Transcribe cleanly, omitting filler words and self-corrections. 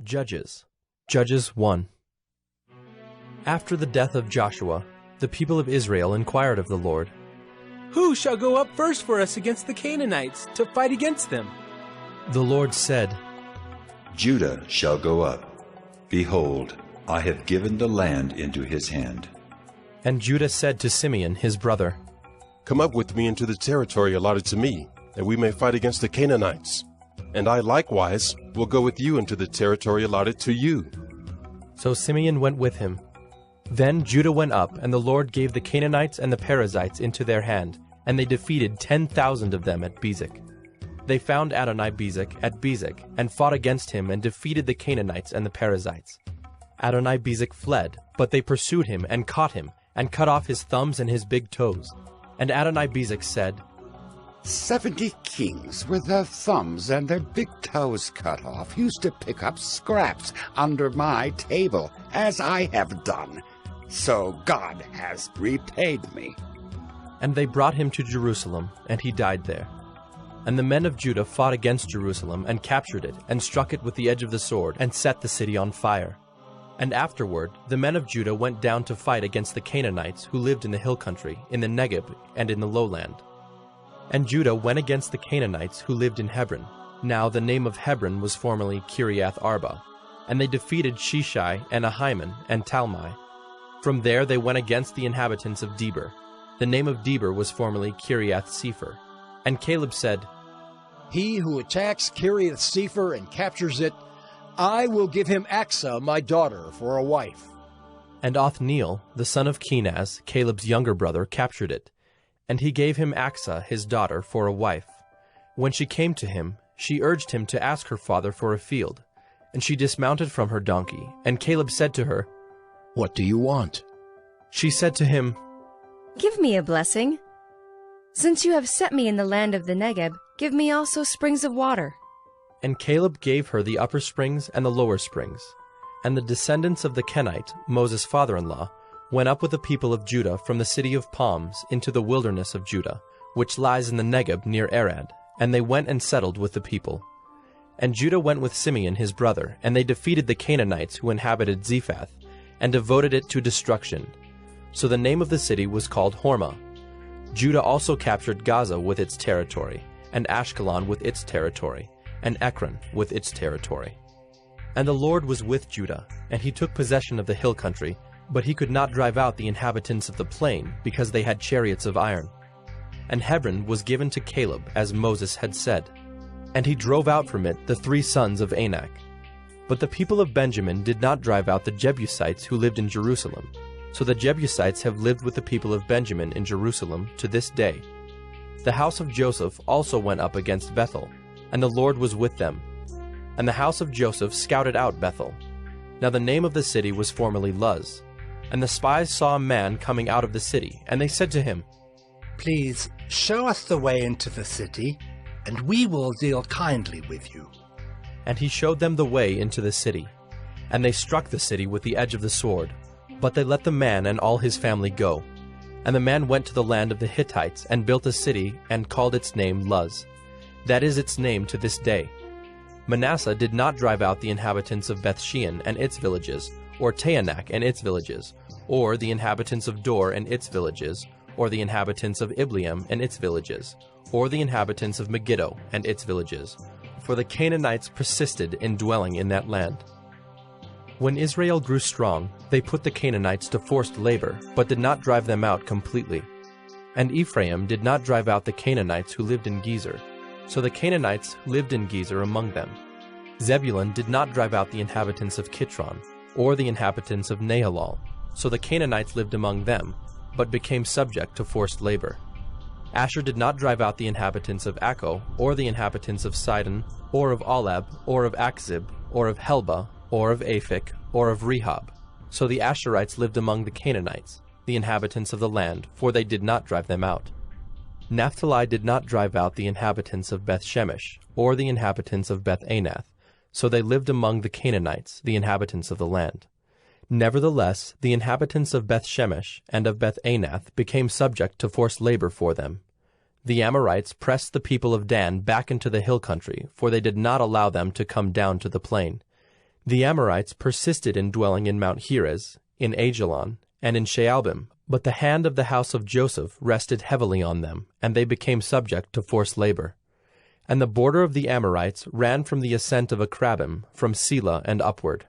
Judges. Judges 1. After the death of Joshua, the people of Israel inquired of the Lord, "Who shall go up first for us against the Canaanites to fight against them?" The Lord said, Judah shall go up. Behold, I have given the land into his hand. And Judah said to Simeon his brother, Come up with me into the territory allotted to me, that we may fight against the Canaanites. And I likewise will go with you into the territory allotted to you. So Simeon went with him. Then Judah went up, and the Lord gave the Canaanites and the Perizzites into their hand, and they defeated 10,000 of them at Bezek. They found Adoni-Bezek at Bezek, and fought against him, and defeated the Canaanites and the Perizzites. Adoni-Bezek fled, but they pursued him, and caught him, and cut off his thumbs and his big toes. And Adoni-Bezek said, 70 kings with their thumbs and their big toes cut off used to pick up scraps under my table, as I have done. So God has repaid me. And they brought him to Jerusalem, and he died there. And the men of Judah fought against Jerusalem, and captured it, and struck it with the edge of the sword, and set the city on fire. And afterward the men of Judah went down to fight against the Canaanites who lived in the hill country, in the Negeb, and in the lowland. And Judah went against the Canaanites who lived in Hebron. Now the name of Hebron was formerly Kiriath Arba. And they defeated Sheshai, and Ahiman, and Talmai. From there they went against the inhabitants of Debir. The name of Debir was formerly Kiriath Sepher. And Caleb said, He who attacks Kiriath Sepher and captures it, I will give him Achsah, my daughter, for a wife. And Othniel, the son of Kenaz, Caleb's younger brother, captured it. And he gave him Achsah, his daughter, for a wife. When she came to him, she urged him to ask her father for a field. And she dismounted from her donkey, and Caleb said to her, What do you want? She said to him, Give me a blessing. Since you have set me in the land of the Negeb, give me also springs of water. And Caleb gave her the upper springs and the lower springs. And the descendants of the Kenite, Moses' father-in-law, went up with the people of Judah from the city of palms into the wilderness of Judah, which lies in the Negeb near Arad, and they went and settled with the people. And Judah went with Simeon his brother, and they defeated the Canaanites who inhabited Zephath, and devoted it to destruction. So the name of the city was called Hormah. Judah also captured Gaza with its territory, and Ashkelon with its territory, and Ekron with its territory. And the Lord was with Judah, and he took possession of the hill country, but he could not drive out the inhabitants of the plain, because they had chariots of iron. And Hebron was given to Caleb, as Moses had said. And he drove out from it the 3 sons of Anak. But the people of Benjamin did not drive out the Jebusites who lived in Jerusalem. So the Jebusites have lived with the people of Benjamin in Jerusalem to this day. The house of Joseph also went up against Bethel, and the Lord was with them. And the house of Joseph scouted out Bethel. Now the name of the city was formerly Luz. And the spies saw a man coming out of the city, and they said to him, Please show us the way into the city, and we will deal kindly with you. And he showed them the way into the city. And they struck the city with the edge of the sword, but they let the man and all his family go. And the man went to the land of the Hittites, and built a city, and called its name Luz. That is its name to this day. Manasseh did not drive out the inhabitants of Bethshean and its villages, or Taanach and its villages, or the inhabitants of Dor and its villages, or the inhabitants of Ibleam and its villages, or the inhabitants of Megiddo and its villages, for the Canaanites persisted in dwelling in that land. When Israel grew strong, they put the Canaanites to forced labor, but did not drive them out completely. And Ephraim did not drive out the Canaanites who lived in Gezer, so the Canaanites lived in Gezer among them. Zebulun did not drive out the inhabitants of Kitron, or the inhabitants of Nahalal, so the Canaanites lived among them, but became subject to forced labor. Asher did not drive out the inhabitants of Akko, or the inhabitants of Sidon, or of Alab, or of Akzib, or of Helba, or of Aphik, or of Rehob. So the Asherites lived among the Canaanites, the inhabitants of the land, for they did not drive them out. Naphtali did not drive out the inhabitants of Beth-Shemesh, or the inhabitants of Beth-Anath, so they lived among the Canaanites, the inhabitants of the land. Nevertheless, the inhabitants of Beth-Shemesh and of Beth-Anath became subject to forced labor for them. The Amorites pressed the people of Dan back into the hill country, for they did not allow them to come down to the plain. The Amorites persisted in dwelling in Mount Heres, in Ajalon, and in Shaalbim, but the hand of the house of Joseph rested heavily on them, and they became subject to forced labor. And the border of the Amorites ran from the ascent of Akrabim, from Selah and upward.